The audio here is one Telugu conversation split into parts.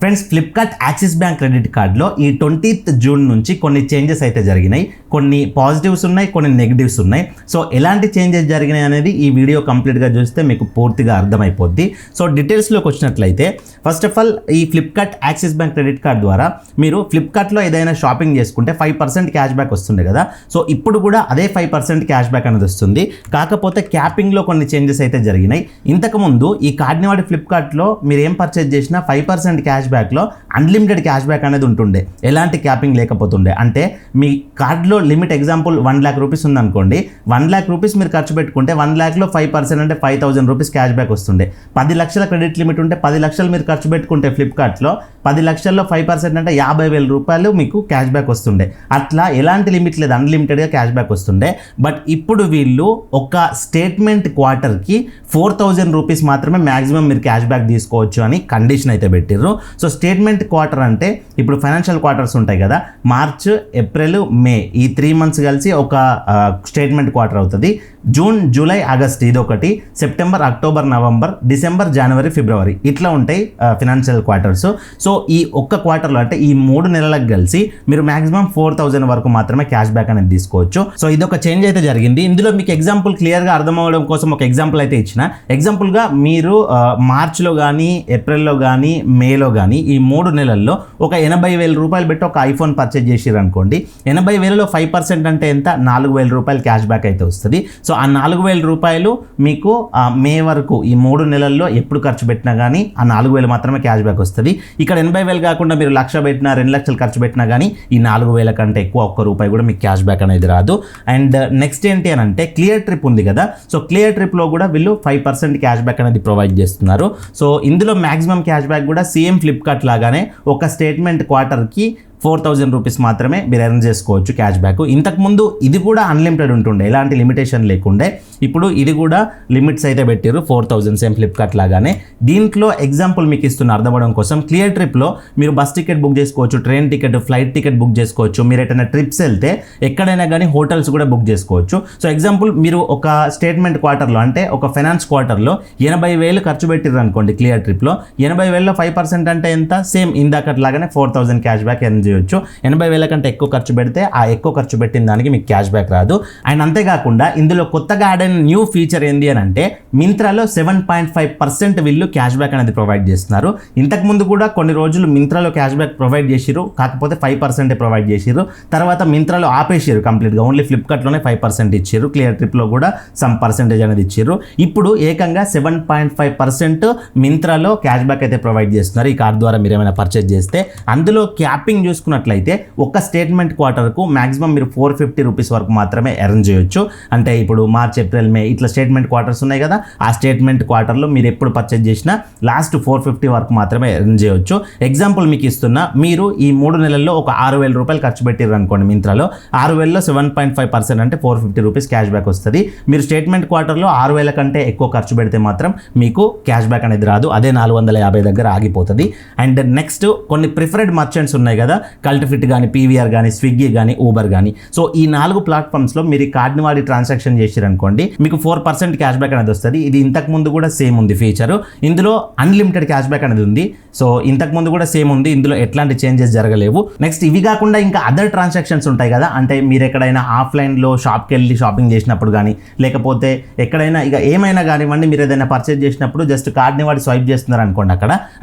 Friends, Flipkart axis bank credit కార్డులో ఈ 20th జూన్ నుంచి కొన్ని చేంజెస్ అయితే జరిగినాయి. కొన్ని పాజిటివ్స్ ఉన్నాయి, కొన్ని నెగిటివ్స్ ఉన్నాయి. సో ఎలాంటి చేంజెస్ జరిగినాయి అనేది ఈ వీడియో కంప్లీట్గా చూస్తే మీకు పూర్తిగా అర్థమైపోద్ది. సో డీటెయిల్స్లోకి వచ్చినట్లయితే ఫస్ట్ ఆఫ్ ఆల్ ఈ Flipkart axis bank credit card ద్వారా మీరు ఫ్లిప్కార్ట్లో ఏదైనా షాపింగ్ చేసుకుంటే 5% క్యాష్ బ్యాక్ వస్తుంది కదా. సో ఇప్పుడు కూడా అదే 5% క్యాష్ బ్యాక్ అనేది వస్తుంది. కాకపోతే క్యాపింగ్లో కొన్ని చేంజెస్ అయితే జరిగినాయి. ఇంతకుముందు ఈ కార్డ్ని వాడి ఫ్లిప్కార్ట్లో మీరు ఏం పర్చేజ్ చేసినా 5% క్యాష్ బ్యాక్లో అన్లిమిటెడ్ క్యాష్ బ్యాక్ అనేది ఉంటుండే, ఎలాంటి క్యాపింగ్ లేకపోతుండే. అంటే మీ కార్డులో లిమిట్ ఎగ్జాంపుల్ 1 lakh రూపీస్ ఉందనుకోండి, 1 lakh రూపీస్ మీరు ఖర్చు పెట్టుకుంటే 1 lakhలో 5% అంటే 5,000 రూపీస్ క్యాష్ బ్యాక్ వస్తుండే. 10 లక్షల క్రెడిట్ లిమిట్ ఉంటే 10 లక్షలు మీరు ఖర్చు పెట్టుకుంటే ఫ్లిప్కార్ట్లో 10 లక్షల్లో 5% అంటే 50,000 రూపాయలు మీకు క్యాష్ బ్యాక్ వస్తుండే. అట్లా ఎలాంటి లిమిట్ లేదు, అన్లిమిటెడ్గా క్యాష్ బ్యాక్ వస్తుండే. బట్ ఇప్పుడు వీళ్ళు ఒక స్టేట్మెంట్ క్వార్టర్కి 4,000 రూపీస్ మాత్రమే మ్యాక్సిమం మీరు క్యాష్ బ్యాక్ తీసుకోవచ్చు అని కండిషన్ అయితే పెట్టిర్రు. సో స్టేట్మెంట్ క్వార్టర్ అంటే ఇప్పుడు ఫైనాన్షియల్ క్వార్టర్స్ ఉంటాయి కదా, మార్చ్, ఏప్రిల్, మే ఈ 3 months కలిసి ఒక స్టేట్మెంట్ క్వార్టర్ అవుతుంది. జూన్, జూలై, ఆగస్ట్ ఇదొకటి, సెప్టెంబర్, అక్టోబర్, నవంబర్, డిసెంబర్, జనవరి, ఫిబ్రవరి ఇట్లా ఉంటాయి ఫినాన్షియల్ క్వార్టర్స్. సో ఈ ఒక్క క్వార్టర్లో అంటే ఈ 3 నెలలకు కలిసి మీరు మాక్సిమం 4,000 వరకు మాత్రమే క్యాష్ బ్యాక్ అనేది తీసుకోవచ్చు. సో ఇదొక చేంజ్ అయితే జరిగింది. ఇందులో మీకు ఎగ్జాంపుల్ క్లియర్గా అర్థం అవ్వడం కోసం ఒక ఎగ్జాంపుల్ అయితే ఇచ్చిన. ఎగ్జాంపుల్గా మీరు మార్చ్లో కానీ, ఏప్రిల్లో కానీ, మేలో కానీ ఈ 3 నెలల్లో ఒక 80,000 రూపాయలు పెట్టి ఒక ఐఫోన్ పర్చేజ్ చేసిర్రు అనుకోండి. 80,000లో 5% అంటే ఎంత, 4,000 రూపాయలు క్యాష్ బ్యాక్ అయితే వస్తుంది. సో ఆ 4,000 రూపాయలు మీకు మే వరకు ఈ 3 నెలల్లో ఎప్పుడు ఖర్చు పెట్టినా కానీ ఆ 4,000 మాత్రమే క్యాష్ బ్యాక్ వస్తుంది. ఇక్కడ 80,000 కాకుండా మీరు 1,00,000 పెట్టినా, 2 లక్షలు ఖర్చు పెట్టినా కానీ ఈ 4,000 కంటే ఎక్కువ ₹1 కూడా మీకు క్యాష్ బ్యాక్ అనేది రాదు. అండ్ నెక్స్ట్ ఏంటి అని అంటే క్లియర్ ట్రిప్ ఉంది కదా. సో క్లియర్ ట్రిప్లో కూడా వీళ్ళు 5% క్యాష్ బ్యాక్ అనేది ప్రొవైడ్ చేస్తున్నారు. సో ఇందులో మ్యాక్సిమం క్యాష్ బ్యాక్ కూడా సేమ్ ఫ్లిప్కార్ట్ లాగానే ఒక స్టేట్మెంట్ క్వార్టర్కి 4,000 రూపీస్ మాత్రమే మీరు ఎర్న్ చేసుకోవచ్చు క్యాష్ బ్యాక్. ఇంతకుముందు ఇది కూడా అన్లిమిటెడ్ ఉంటుండే, ఎలాంటి లిమిటేషన్ లేకుండే. ఇప్పుడు ఇది కూడా లిమిట్స్ అయితే పెట్టారు 4,000 సేమ్ ఫ్లిప్కార్ట్ లాగానే. దీంట్లో ఎగ్జాంపుల్ మీకు ఇస్తున్న అర్థమవడం కోసం క్లియర్ ట్రిప్లో మీరు బస్ టికెట్ బుక్ చేసుకోవచ్చు, train ticket, flight ticket book చేసుకోవచ్చు. మీరు ఎటైనా ట్రిప్స్ వెళ్తే ఎక్కడైనా కానీ హోటల్స్ కూడా బుక్ చేసుకోవచ్చు. సో ఎగ్జాంపుల్ మీరు ఒక స్టేట్మెంట్ క్వార్టర్లో అంటే ఒక ఫైనాన్స్ క్వార్టర్లో 80,000 ఖర్చు పెట్టిర్రు అనుకోండి క్లియర్ ట్రిప్లో. 80,000లో 5% అంటే ఎంత, సేమ్ ఇందాకట్లాగానే 4,000 క్యాష్ బ్యాక్ ఎర్న్ చేయొచ్చు. 80,000 కంటే ఎక్కువ ఖర్చు పెడితే ఆ ఎక్కువ ఖర్చు పెట్టిన దానికి మీకు క్యాష్ బ్యాక్ రాదు. అండ్ అంతేకాకుండా ఇందులో కొత్తగా యాడ్ అయిన న్యూ ఫీచర్ ఏంటి అని అంటే మింత్రాలో 7.5% వీళ్ళు క్యాష్ బ్యాక్ అనేది ప్రొవైడ్ చేస్తున్నారు. ఇంతకుముందు కూడా కొన్ని రోజులు మింత్రాలో క్యాష్ బ్యాక్ ప్రొవైడ్ చేసిరు, కాకపోతే 5% ప్రొవైడ్ చేసిరు. తర్వాత మింత్రాలో ఆపేసారు కంప్లీట్గా, ఓన్లీ ఫ్లిప్కార్ట్లోనే 5% ఇచ్చారు. క్లియర్ ట్రిప్లో కూడా సమ్ పర్సెంటేజ్ అనేది ఇచ్చారు. ఇప్పుడు ఏకంగా 7.5% మింత్రాలో క్యాష్ బ్యాక్ అయితే ప్రొవైడ్ చేస్తున్నారు ఈ కార్డ్ ద్వారా మీరు ఏమైనా పర్చేజ్ చేస్తే. అందులో క్యాపింగ్ చూసుకున్నట్లయితే ఒక స్టేట్మెంట్ క్వార్టర్కు మాక్సిమం మీరు 450 రూపీస్ వరకు మాత్రమే ఎర్న్ చేయొచ్చు. అంటే ఇప్పుడు మార్చ్, ఏప్రిల్, మే ఇట్లా స్టేట్మెంట్ క్వార్టర్స్ ఉన్నాయి కదా, ఆ స్టేట్మెంట్ క్వార్టర్లో మీరు ఎప్పుడు పర్చేజ్ చేసినా లాస్ట్ 450 వరకు మాత్రమే ఎర్న్ చేయొచ్చు. ఎగ్జాంపుల్ మీకు ఇస్తున్నా, మీరు ఈ 3 నెలల్లో ఒక 6,000 రూపాయలు ఖర్చు పెట్టారు అనుకోండి మింత్రాలో. 6,000లో 7.5% అంటే 450 రూపీస్ క్యాష్ బ్యాక్ వస్తుంది. మీరు స్టేట్మెంట్ క్వార్టర్లో 6,000 కంటే ఎక్కువ ఖర్చు పెడితే మాత్రం మీకు క్యాష్ బ్యాక్ అనేది రాదు, అదే 450 దగ్గర ఆగిపోతుంది. అండ్ నెక్స్ట్ కొన్ని ప్రిఫర్డ్ మర్చెంట్స్ ఉన్నాయి కదా, కల్ట్ ఫిట్ కానీ, పీవీఆర్ కానీ, స్విగ్గీ కానీ, ఊబర్ కానీ. సో ఈ 4 ప్లాట్ఫామ్స్లో మీరు ఈ కార్డ్ని వాడి ట్రాన్సాక్షన్ చేశారనుకోండి మీకు 4% క్యాష్ బ్యాక్ అనేది వస్తుంది. ఇది ఇంతకు ముందు కూడా సేమ్ ఉంది ఫీచర్. ఇందులో అన్లిమిటెడ్ క్యాష్ బ్యాక్ అనేది ఉంది. సో ఇంతకు ముందు కూడా సేమ్ ఉంది, ఇందులో ఎట్లాంటి చేంజెస్ జరగలేవు. నెక్స్ట్ ఇవి కాకుండా ఇంకా అదర్ ట్రాన్సాక్షన్స్ ఉంటాయి కదా, అంటే మీరు ఎక్కడైనా ఆఫ్లైన్లో షాప్కి వెళ్ళి షాపింగ్ చేసినప్పుడు కానీ, లేకపోతే ఎక్కడైనా ఇక ఏమైనా కానివ్వండి, మీరు ఏదైనా పర్చేజ్ చేసినప్పుడు జస్ట్ కార్డ్ని వాడి స్వైప్ చేస్తున్నారు అనుకోండి,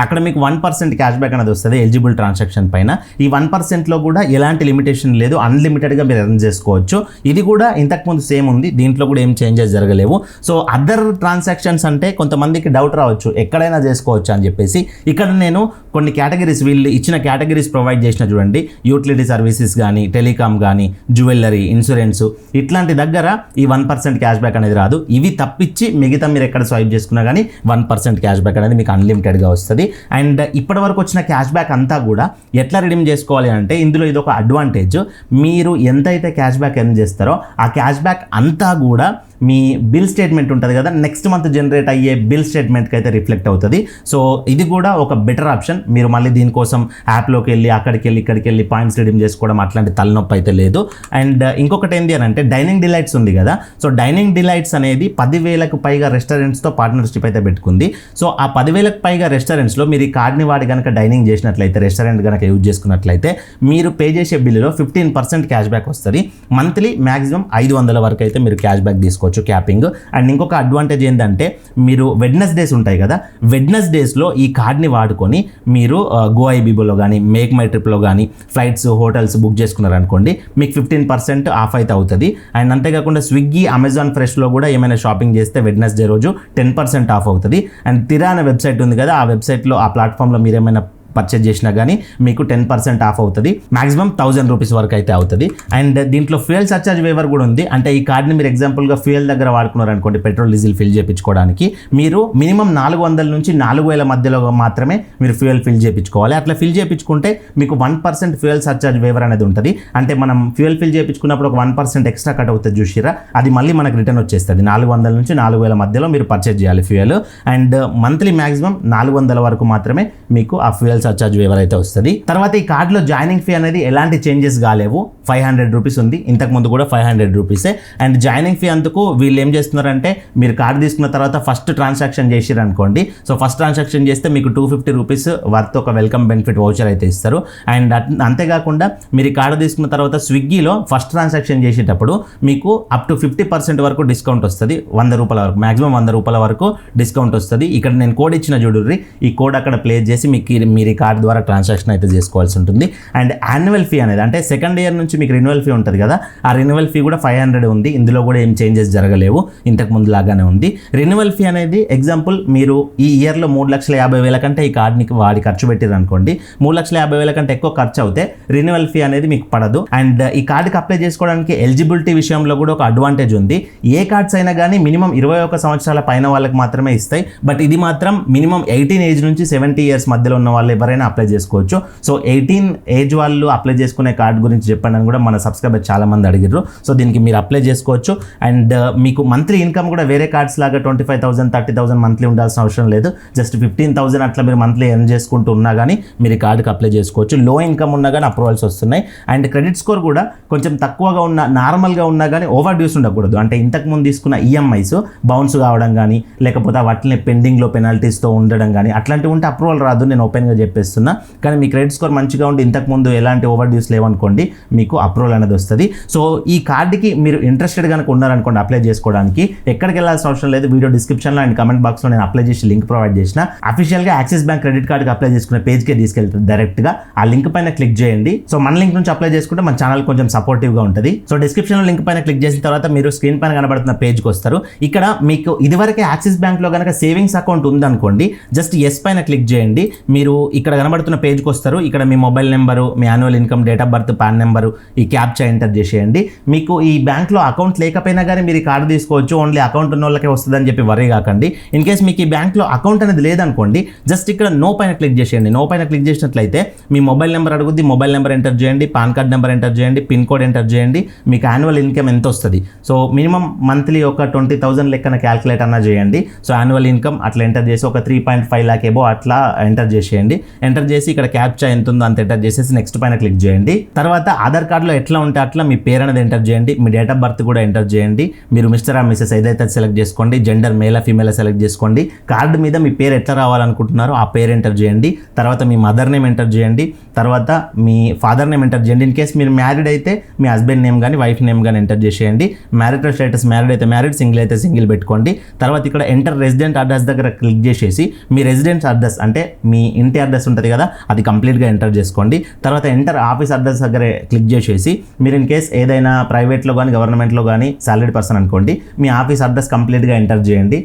అక్కడ మీకు 1% క్యాష్ బ్యాక్ అనేది వస్తుంది ఎలిజిబుల్ ట్రాన్సాక్షన్ పైన. ఈ 1%లో కూడా ఎలాంటి లిమిటేషన్ లేదు, అన్లిమిటెడ్గా మీరు ఎర్న్ చేసుకోవచ్చు. ఇది కూడా ఇంతకుముందు సేమ్ ఉంది, దీంట్లో కూడా ఏం చేంజెస్ జరగలేవు. సో అదర్ ట్రాన్సాక్షన్స్ అంటే కొంతమందికి డౌట్ రావచ్చు ఎక్కడైనా చేసుకోవచ్చు అని చెప్పేసి. ఇక్కడ నేను కొన్ని కేటగిరీస్ వీళ్ళు ఇచ్చిన కేటగిరీస్ ప్రొవైడ్ చేసిన చూడండి, యూటిలిటీ సర్వీసెస్ కానీ, టెలికామ్ కానీ, జ్యువెలరీ, ఇన్సూరెన్స్ ఇట్లాంటి దగ్గర ఈ 1% క్యాష్ బ్యాక్ అనేది రాదు. ఇవి తప్పించి మిగతా మీరు ఎక్కడ స్వైప్ చేసుకున్నా కానీ 1% క్యాష్ బ్యాక్ అనేది మీకు అన్లిమిటెడ్గా వస్తుంది. అండ్ ఇప్పటి వరకు వచ్చిన క్యాష్ బ్యాక్ అంతా కూడా ఎట్లా రిడీమ్ చేసుకోవాలి అంటే ఇందులో ఇది ఒక అడ్వాంటేజ్. మీరు ఎంతైతే క్యాష్ బ్యాక్ ఎర్న్ చేస్తారో ఆ క్యాష్ బ్యాక్ అంతా కూడా మీ బిల్ స్టేట్మెంట్ ఉంటుంది కదా, నెక్స్ట్ మంత్ జనరేట్ అయ్యే బిల్ స్టేట్మెంట్కి అయితే రిఫ్లెక్ట్ అవుతుంది. సో ఇది కూడా ఒక బెటర్ ఆప్షన్. మీరు మళ్ళీ దీనికోసం యాప్లోకి వెళ్ళి అక్కడికి వెళ్ళి ఇక్కడికి వెళ్ళి పాయింట్స్ రిడీమ్ చేసుకోవడం అట్లాంటి తలనొప్పి అయితే లేదు. అండ్ ఇంకొకటి ఏంటి అని అంటే డైనింగ్ డిలైట్స్ ఉంది కదా, సో డైనింగ్ డిలైట్స్ అనేది 10,000కు పైగా రెస్టారెంట్స్తో పార్ట్నర్షిప్ అయితే పెట్టుకుంది. సో ఆ 10,000కు పైగా రెస్టారెంట్స్లో మీరు ఈ కార్డ్ని వాడి కనుక డైనింగ్ చేసినట్లయితే, రెస్టారెంట్ కనుక యూజ్ చేసుకున్నట్లయితే మీరు పే చేసే బిల్లులో 15% క్యాష్ బ్యాక్ వస్తుంది. మంత్లీ మ్యాక్సిమం 500 వరకు అయితే మీరు క్యాష్ బ్యాక్ తీసుకోవచ్చు క్యాపింగ్. అండ్ ఇంకొక అడ్వాంటేజ్ ఏంటంటే మీరు వెడ్నెస్డేస్ ఉంటాయి కదా, వెడ్నెస్డేస్లో ఈ కార్డ్ని వాడుకొని మీరు గో ఐబీబోలో కానీ మేక్ మై ట్రిప్లో కానీ ఫ్లైట్స్ హోటల్స్ బుక్ చేసుకున్నారనుకోండి, మీకు 15% ఆఫ్ అయితే అవుతుంది. అండ్ అంతేకాకుండా స్విగ్గీ అమెజాన్ ఫ్రెష్లో కూడా ఏమైనా షాపింగ్ చేస్తే వెడ్నెస్డే రోజు 10% ఆఫ్ అవుతుంది. అండ్ తిరా అనే వెబ్సైట్ ఉంది కదా, ఆ వెబ్సైట్లో ఆ ప్లాట్ఫామ్లో మీరు ఏమైనా పర్చేజ్ చేసినా కానీ మీకు 10% ఆఫ్ అవుతుంది. మాక్సిమం 1000 రూపీస్ వరకు అయితే అవుతుంది. అండ్ దీంట్లో ఫ్యూయల్ సర్చార్జ్ వేవర్ కూడా ఉంది. అంటే ఈ కార్డ్ని మీరు ఎగ్జాంపుల్గా ఫ్యూయల్ దగ్గర వాడుకున్నారనుకోండి, పెట్రోల్ డీజిల్ ఫిల్ చేయించుకోవడానికి మీరు మినిమం 400 నుంచి 4000 మధ్యలో మాత్రమే మీరు ఫ్యూయల్ ఫిల్ చేయించుకోవాలి. అట్లా ఫిల్ చేయించుకుంటే మీకు 1% ఫ్యూయల్ సర్చార్జ్ వేవర్ అనేది ఉంటుంది. అంటే మనం ఫ్యూయల్ ఫిల్ చేయించుకున్నప్పుడు ఒక 1% ఎక్స్ట్రా కట్ అవుతుంది చూసిరా, అది మళ్ళీ మనకు రిటర్న్ వచ్చేస్తుంది. 400 నుంచి 4000 మధ్యలో మీరు పర్చేజ్ చేయాలి ఫ్యూయల్. అండ్ మంత్లీ మ్యాక్సిమం 400 వరకు మాత్రమే మీకు ఆ ఫ్యూయల్ సర్చార్జ్ వేవర్ అయితే వస్తుంది. తర్వాత ఈ కార్డులో జాయినింగ్ ఫీ అనేది ఎలాంటి చేంజెస్ కాలేవు, 500 రూపీస్ ఉంది. ఇంతకు ముందు కూడా 500 రూపీసే. అండ్ జాయినింగ్ ఫీ అందుకు వీళ్ళు ఏం చేస్తున్నారంటే, మీరు కార్డు తీసుకున్న తర్వాత ఫస్ట్ ట్రాన్సాక్షన్ చేసిరు అనుకోండి, సో ఫస్ట్ ట్రాన్సాక్షన్ చేస్తే మీకు 250 రూపీస్ వర్త్ ఒక వెల్కమ్ బెనిఫిట్ వౌచర్ అయితే ఇస్తారు. అండ్ అంతేకాకుండా మీరు ఈ కార్డు తీసుకున్న తర్వాత స్విగ్గీలో ఫస్ట్ ట్రాన్సాక్షన్ చేసేటప్పుడు మీకు అప్ టు 50% వరకు డిస్కౌంట్ వస్తుంది. 100 రూపాయల వరకు, మాక్సిమం 100 రూపాయల వరకు డిస్కౌంట్ వస్తుంది. ఇక్కడ నేను కోడ్ ఇచ్చిన చూడుర్రి, ఈ కోడ్ అక్కడ ప్లేస్ చేసి మీరు ఈ కార్డు ద్వారా ట్రాన్సాక్షన్ అయితే చేసుకోవాల్సి ఉంటుంది. అండ్ యాన్యువల్ ఫీ అనేది అంటే సెకండ్ ఇయర్ నుంచి మీకు రెన్యువల్ ఫీ ఉంటుంది కదా, ఆ రెన్యువల్ ఫీ కూడా 500 ఉంది. ఇందులో కూడా ఏం చేంజెస్ జరగలేవు, ఇంతకు ముందు లాగానే ఉంది. రెన్యువల్ ఫీ అనేది ఎగ్జాంపుల్ మీరు ఈ ఇయర్లో 3,50,000 కంటే ఈ కార్డ్ని వాడి ఖర్చు పెట్టారు అనుకోండి, 3,50,000 కంటే ఎక్కువ ఖర్చు అవుతే రెన్యువల్ ఫీ అనేది మీకు పడదు. అండ్ ఈ కార్డుకి అప్లై చేసుకోవడానికి ఎలిజిబిలిటీ విషయంలో కూడా ఒక అడ్వాంటేజ్ ఉంది. ఏ కార్డ్స్ అయినా కానీ మినిమం 21 సంవత్సరాల పైన వాళ్ళకి మాత్రమే ఇస్తాయి. బట్ ఇది మాత్రం మినిమం 18 ఏజ్ నుంచి 70 ఇయర్స్ మధ్యలో ఉన్న వాళ్ళు ఎవరైనా అప్లై చేసుకోవచ్చు. సో 18 ఏజ్ వాళ్ళు అప్లై చేసుకునే కార్డ్ గురించి చెప్పండి అని కూడా మన సబ్స్క్రైబర్ చాలా మంది అడిగారు. సో దీనికి మీరు అప్లై చేసుకోవచ్చు. అండ్ మీకు మంత్లీ ఇన్కమ్ కూడా వేరే కార్డ్స్ లాగా 25,000 30,000 మంత్లీ ఉండాల్సిన అవసరం లేదు. జస్ట్ 15,000 అట్లా మీరు మంత్లీ ఎర్న్ చేసుకుంటూ ఉన్నా కానీ మీరు ఈ కార్డుకి అప్లై చేసుకోవచ్చు. లో ఇన్కమ్ ఉన్నా కానీ అప్రూవల్స్ వస్తున్నాయి. అండ్ క్రెడిట్ స్కోర్ కూడా కొంచెం తక్కువగా ఉన్న, నార్మల్గా ఉన్నా కానీ ఓవర్ డ్యూస్ ఉండకూడదు. అంటే ఇంతకుముందు తీసుకున్న ఈఎంఐస్ బౌన్స్ కావడం కానీ, లేకపోతే వాటిని పెండింగ్లో పెనాల్టీస్తో ఉండడం కానీ అట్లాంటివి ఉంటే అప్రూవల్ రాదు, నేను ఓపెన్గా చెప్పేస్తున్నా. కానీ మీ క్రెడిట్ స్కోర్ మంచిగా ఉండి ఇంతకుముందు ఎలాంటి ఓవర్ డ్యూస్ లేవనుకోండి, మీకు అప్రూవల్ అనేది వస్తుంది. సో ఈ కార్డుకి మీరు ఇంట్రెస్టెడ్ కనుక ఉన్నారనుకోండి అప్లై చేసుకోవడానికి, ఎక్కడికి వెళ్ళాల్సిన అవసరం లేదు. వీడియో డిస్క్రిప్షన్లో అండ్ కమెంట్ బాక్స్లో నేను అప్లై చేసి లింక్ ప్రొవైడ్ చేసిన. అఫీషియల్గా యాక్సిస్ బ్యాంక్ క్రెడిట్ కార్డుకి అప్లై చేసుకునే పేజ్కే తీసుకెళ్తుంది డైరెక్ట్గా. ఆ లింక్ పైన క్లిక్ చేయండి. సో మన లింక్ నుంచి అప్లై చేసుకుంటే మన ఛానల్ కొంచెం సపోర్టివ్గా ఉంటుంది. సో డిస్క్రిప్షన్లో లింక్ పైన క్లిక్ చేసిన తర్వాత మీరు స్క్రీన్ పైన కనబడుతున్న పేజ్కి వస్తారు. ఇక్కడ మీకు ఇదివరకే యాక్సిస్ బ్యాంక్లో కనుక సేవింగ్స్ అకౌంట్ ఉందనుకోండి, జస్ట్ ఎస్ పైన క్లిక్ చేయండి. మీరు ఇక్కడ కనబడుతున్న పేజ్కి వస్తారు. ఇక్కడ మీ మొబైల్ నెంబరు, మీ annual income, date of birth, PAN number, ఈ క్యాప్చా ఎంటర్ చేసేయండి. మీకు ఈ బ్యాంక్లో అకౌంట్ లేకపోయినా కానీ మీరు ఈ కార్డు తీసుకోవచ్చు. ఓన్లీ అకౌంట్ ఉన్న వాళ్ళకే వస్తుందని చెప్పి వరీ కాకండి. ఇన్ కేస్ మీకు ఈ బ్యాంక్లో అకౌంట్ అనేది లేదనుకోండి, జస్ట్ ఇక్కడ నో పైన క్లిక్ చేసేయండి. నో పైన క్లిక్ చేసినట్లయితే మీ మొబైల్ నెంబర్ అడుగుద్ది, మొబైల్ నెంబర్ ఎంటర్ చేయండి, పాన్ కార్డ్ నెంబర్ ఎంటర్ చేయండి, పిన్ కోడ్ ఎంటర్ చేయండి, మీకు యాన్యువల్ ఇన్కమ్ ఎంత వస్తుంది. సో మినిమం మంత్లీ ఒక 20,000 లెక్కన క్యాల్కులేట్ అన్నా చేయండి. సో యాన్యువల్ ఇన్కమ్ అట్లా ఎంటర్ చేసి ఒక 3.5 lakh ఎబో అట్లా ఎంటర్ చేసేయండి. ఎంటర్ చేసి ఇక్కడ క్యాప్చా ఎంత ఉందో అంత ఎంటర్ చేసేసి నెక్స్ట్ పైన క్లిక్ చేయండి. తర్వాత ఆధార్ కార్డులో ఎట్లా ఉంటే అట్లా మీ పేరు అనేది ఎంటర్ చేయండి, మీ డేట్ ఆఫ్ బర్త్ కూడా ఎంటర్ చేయండి. మీరు మిస్టర్ ఆ మిస్సెస్ ఏదైతే సెలెక్ట్ చేసుకోండి, జెండర్ మేలా ఫీమేలా సెలెక్ట్ చేసుకోండి. కార్డు మీద మీ పేరు ఎట్లా రావాలనుకుంటున్నారో ఆ పేరు ఎంటర్ చేయండి. తర్వాత మీ మదర్ నేమ్ ఎంటర్ చేయండి. తర్వాత మీ ఫాదర్ నేమ్ ఎంటర్ చేయండి. ఇన్ కేస్ మీరు మ్యారీడ్ అయితే మీ హస్బెండ్ నేమ్ కానీ వైఫ్ నేమ్ కానీ ఎంటర్ చేసేయండి. మ్యారిటల్ స్టేటస్ మ్యారీడ్ అయితే మ్యారీడ్, సింగిల్ అయితే సింగిల్ పెట్టుకోండి. తర్వాత ఇక్కడ ఎంటర్ రెసిడెంట్ అడ్రస్ దగ్గర క్లిక్ చేసేసి మీ రెసిడెంట్ అడ్రస్ అంటే మీ ఇంటి అడ్రస్ ఉంటుంది కదా, అది కంప్లీట్గా ఎంటర్ చేసుకోండి. తర్వాత ఎంటర్ ఆఫీస్ అడ్రస్ దగ్గర క్లిక్ చేసేసి మీరు ఇన్ కేస్ ఏదైనా ప్రైవేట్లో కానీ గవర్నమెంట్లో కానీ సాలరీడ్ పర్సన్ అనుకోండి, మీ ఆఫీస్ అడ్రస్ కంప్లీట్గా ఎంటర్ చేయండి.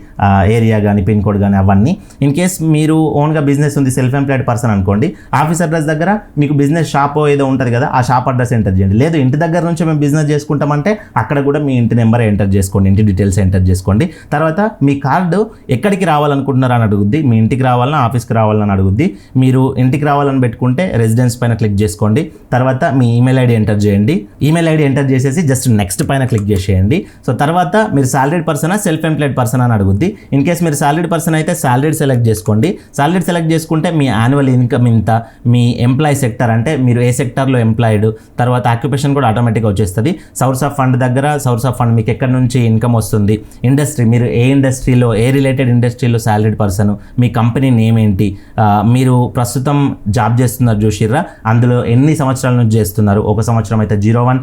ఏరియా కానీ పిన్ కోడ్ కానీ అవన్నీ. ఇన్ కేస్ మీరు ఓన్గా బిజినెస్ ఉంది, సెల్ఫ్ ఎంప్లాయిడ్ పర్సన్ అనుకోండి, ఆఫీస్ అడ్రస్ దగ్గర మీకు బిజినెస్ షాప్ ఏదో ఉంటుంది కదా, ఆ షాప్ అడ్రస్ ఎంటర్ చేయండి. లేదు ఇంటి దగ్గర నుంచి మేము బిజినెస్ చేసుకుంటామంటే అక్కడ కూడా మీ ఇంటి నెంబర్ ఎంటర్ చేసుకోండి, ఇంటి డీటెయిల్స్ ఎంటర్ చేసుకోండి. తర్వాత మీ కార్డు ఎక్కడికి రావాలనుకుంటున్నారు అని అడుగుద్ది, మీ ఇంటికి రావాలన్నా ఆఫీస్కి రావాలని అడుగుద్ది. మీరు ఇంటికి రావాలని పెట్టుకుంటే రెసిడెన్స్ పైన క్లిక్ చేసుకోండి. తర్వాత మీ ఈమెయిల్ ఐడి ఎంటర్ చేయండి. ఈమెయిల్ ఐడి ఎంటర్ చేసేసి జస్ట్ నెక్స్ట్ పైన క్లిక్ చేసేయండి. సో తర్వాత మీరు సాలరీడ్ పర్సనా సెల్ఫ్ ఎంప్లాయిడ్ పర్సన్ అని అడుగుద్ది. ఇన్ కేస్ మీరు సాలరీడ్ పర్సన్ అయితే సాలరీడ్ సెలెక్ట్ చేసుకోండి. సాలరీడ్ సెలెక్ట్ చేసుకుంటే మీ యాన్యువల్ ఇన్కమ్ ఇంత, మీ ఎంప్లాయీ సెక్టర్ అంటే మీరు ఏ సెక్టర్లో ఎంప్లాయిడ్, తర్వాత ఆక్యుపేషన్ కూడా ఆటోమేటిక్గా వచ్చేస్తుంది. సోర్స్ ఆఫ్ ఫండ్ దగ్గర సోర్స్ ఆఫ్ ఫండ్ మీకు ఎక్కడి నుంచి ఇన్కమ్ వస్తుంది, ఇండస్ట్రీ మీరు ఏ ఇండస్ట్రీలో ఏ రిలేటెడ్ ఇండస్ట్రీలో సాలరీడ్ పర్సన్, మీ కంపెనీ నేమ్ ఏంటి, మీరు ప్రస్తుతం జాబ్ చేస్తున్నారు చూసిర్రా, అందులో ఎన్ని సంవత్సరాల నుంచి చేస్తున్నారు. 1 సంవత్సరం అయితే 01,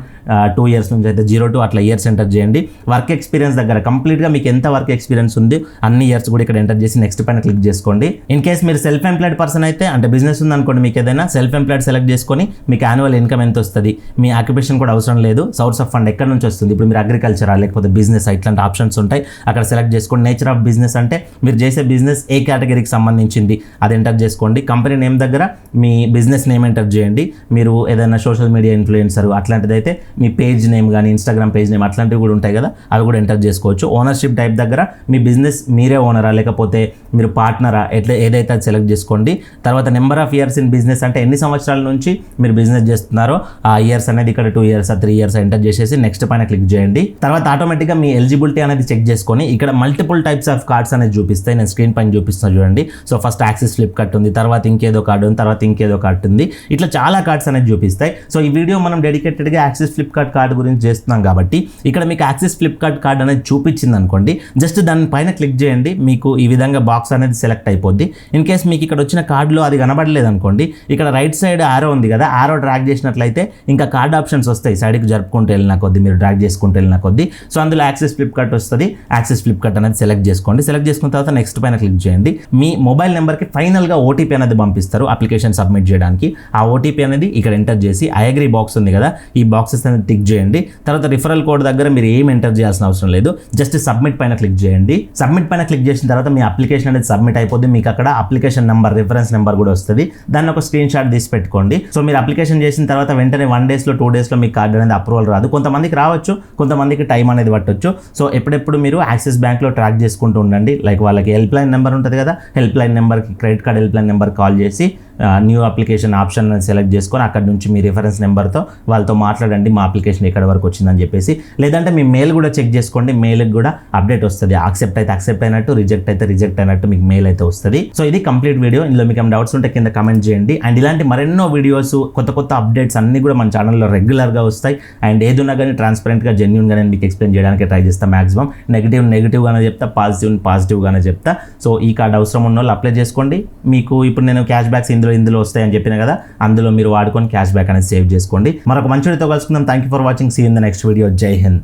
2 ఇయర్స్ నుంచి అయితే 02, అట్లా ఇయర్స్ ఎంటర్ చేయండి. వర్క్ ఎక్స్పీరియన్స్ దగ్గర కంప్లీట్గా మీకు ఎంత వర్క్ ఎక్స్పీరియన్స్ ఉంది అన్ని ఇయర్స్ కూడా ఇక్కడ ఎంటర్ చేసి నెక్స్ట్ పైన క్లిక్ చేసుకోండి. ఇన్ కేస్ మీరు సెల్ఫ్ ఎంప్లాయిడ్ పర్సన్ అయితే అంటే బిజినెస్ ఉందనుకోండి, మీకు ఏదైనా సెల్ఫ్ ఎంప్లాయిడ్ సెలెక్ట్ చేసుకొని మీకు యాన్యువల్ ఇన్కమ్ ఎంత వస్తుంది, మీ ఆక్యుపేషన్ కూడా అవసరం లేదు, సోర్స్ ఆఫ్ ఫండ్ ఎక్కడ నుంచి వస్తుంది, ఇప్పుడు మీరు అగ్రికల్చరా లేకపోతే బిజినెస్ ఇట్లాంటి ఆప్షన్స్ ఉంటాయి, అక్కడ సెలెక్ట్ చేసుకోండి. నేచర్ ఆఫ్ బిజినెస్ అంటే మీరు చేసే బిజినెస్ ఏ కేటగిరీకి సంబంధించింది అది ఎంటర్ చేసుకోండి. కంపెనీ నేమ్ దగ్గర మీ బిజినెస్ నేమ్ ఎంటర్ చేయండి. మీరు ఏదైనా సోషల్ మీడియా ఇన్ఫ్లుయెన్సర్ అట్లాంటిది అయితే మీ పేజ్ నేమ్ కానీ ఇన్స్టాగ్రామ్ పేజ్ నేమ్ అట్లాంటివి కూడా ఉంటాయి కదా, అవి కూడా ఎంటర్ చేసుకోవచ్చు. ఓనర్షిప్ టైప్ దగ్గర మీ బిజినెస్ మీరే ఓనరా లేకపోతే మీరు పార్ట్నరా ఎట్లా ఏదైతే అది సెలెక్ట్ చేసుకోండి. తర్వాత number of years in business అంటే ఎన్ని సంవత్సరాల నుంచి మీరు బిజినెస్ చేస్తున్నారో ఆ ఇయర్స్ అనేది ఇక్కడ 2 ఇయర్స్ 3 ఇయర్స్ ఎంటర్ చేసేసి నెక్స్ట్ పైన క్లిక్ చేయండి. తర్వాత ఆటోమేటిక్గా మీ ఎలిజిబిలిటీ అనేది చెక్ చేసుకొని ఇక్కడ మల్టిపుల్ టైప్స్ ఆఫ్ కార్డ్స్ అనేది చూపిస్తాయి. నేను స్క్రీన్ పైన చూపిస్తాను చూడండి. సో ఫస్ట్ యాక్సిస్ ఫ్లిప్కార్ట్ ఉంది, తర్వాత ఇంకేదో కార్డు ఉంది, తర్వాత ఇంకేదో కార్డు ఉంది, ఇట్లా చాలా కార్డ్స్ అనేది చూపిస్తాయి. సో ఈ వీడియో మనం డెడికేటెడ్గా యాక్సిస్ ఫ్లిప్కార్ట్ కార్డు గురించి చేస్తున్నాం కాబట్టి ఇక్కడ మీకు యాక్సిస్ ఫ్లిప్కార్ట్ కార్డ్ అనేది చూపించింది అనుకోండి, జస్ట్ దాని పైన క్లిక్ చేయండి, మీకు ఈ విధంగా బాక్స్ అనేది సెలెక్ట్ అయిపోద్ది. ఇన్ కేస్ మీకు ఇక్కడ వచ్చిన కార్డులో అది కనబడలేదు అనుకోండి, ఇక్కడ రైట్ సైడ్ ఆరో ఉంది కదా, ఆరో డ్రాగ్ చేసినట్లయితే ఇంకా కార్డ్ ఆప్షన్స్ వస్తాయి. సైడ్కి జరుపుకుంటూ వెళ్ళిన కొద్దీ, మీరు డ్రాగ్ చేసుకుంటూ వెళ్ళిన కొద్దీ, సో అందులో యాక్సిస్ ఫ్లిప్కార్ట్ వస్తుంది. యాక్సిస్ ఫ్లిప్కార్ట్ అనేది సెలెక్ట్ చేసుకోండి. సెలెక్ట్ చేసుకున్న తర్వాత నెక్స్ట్ పైన క్లిక్ చేయండి. మీ మొబైల్ నెంబర్కి ఫైనల్గా ఓటీపీ అనేది పంపిస్తారు అప్లికేషన్ సబ్మిట్ చేయడానికి. ఆ ఓటీపీ అనేది ఇక్కడ ఎంటర్ చేసి ఐ అగ్రీ బాక్స్ ఉంది కదా, ఈ బాక్సెస్ అనేది టిక్ చేయండి. తర్వాత రిఫరల్ కోడ్ దగ్గర మీరు ఏం ఎంటర్ చేయాల్సిన అవసరం లేదు, జస్ట్ సబ్మిట్ పైన క్లిక్ చేయండి. సబ్మిట్ పైన క్లిక్ చేసిన తర్వాత మీ అప్లికేషన్ అనేది సబ్మిట్ అయిపోద్ది. మీకు అక్కడ అప్లికేషన్ నెంబర్ రిఫరెన్స్ నెంబర్ కూడా వస్తుంది, దాన్ని ఒక స్క్రీన్ షాట్ తీసి పెట్టుకోండి. సో మీరు అప్లికేషన్ చేసిన తర్వాత వెంటనే 1 డేస్లో 2 డేస్లో మీకు కార్డు అనేది అప్రూవల్ రాదు. కొంతమందికి రావచ్చు, కొంతమందికి టైం అనేది పట్టొచ్చు. సో ఎప్పుడెప్పుడు మీరు యాక్సిస్ బ్యాంక్లో ట్రాక్ చేసుకుంటూ ఉండండి. లైక్ వాళ్ళకి హెల్ప్ లైన్ నెంబర్ ఉంటుంది కదా, హెల్ప్ లైన్ నెంబర్కి credit card help line number call చేసి న్యూ అప్లికేషన్ ఆప్షన్ సెలెక్ట్ చేసుకొని అక్కడ నుంచి మీ రిఫరెన్స్ నెంబర్తో వాళ్ళతో మాట్లాడండి, మా అప్లికేషన్ ఎక్కడ వరకు వచ్చిందని చెప్పేసి. లేదంటే మీ మెయిల్ కూడా చెక్ చేసుకోండి, మెయిల్కి కూడా అప్డేట్ వస్తుంది. యాక్సెప్ట్ అయితే యాక్సెప్ట్ అయినట్టు, రిజెక్ట్ అయితే రిజెక్ట్ అయినట్టు మీకు మెయిల్ అయితే వస్తుంది. సో ఇది కంప్లీట్ వీడియో. ఇందులో మీకు ఏమైనా డౌట్స్ ఉంటే కింద కమెంట్ చేయండి. అండ్ ఇలాంటి మరెన్నో వీడియోస్, కొత్త కొత్త అప్డేట్స్ అన్నీ కూడా మన ఛానల్లో రెగ్యులర్గా వస్తాయి. అండ్ ఏదున్నా కానీ ట్రాన్స్పరెంట్గా జెన్యూన్గా నేను మీకు ఎక్స్ప్లెయిన్ చేయడానికి ట్రై చేస్తాను. మాక్సిమం నెగిటివ్గానే చెప్తా, పాజిటివ్గానే చెప్తా. సో ఈ కార్డ్ అవసరం ఉన్న వాళ్ళు అప్లై చేసుకోండి. మీకు ఇప్పుడు నేను క్యాష్ బ్యాక్స్ ఇందులో వస్తాయని చెప్పిన కదా, అందులో మీరు వాడుకొని క్యాష్ బ్యాక్ అనేది సేవ్ చేసుకోండి. మరొక మంచి వీడియోతో కలుసుకుందాం. Thank you for watching. See in the next video. జై హింద్.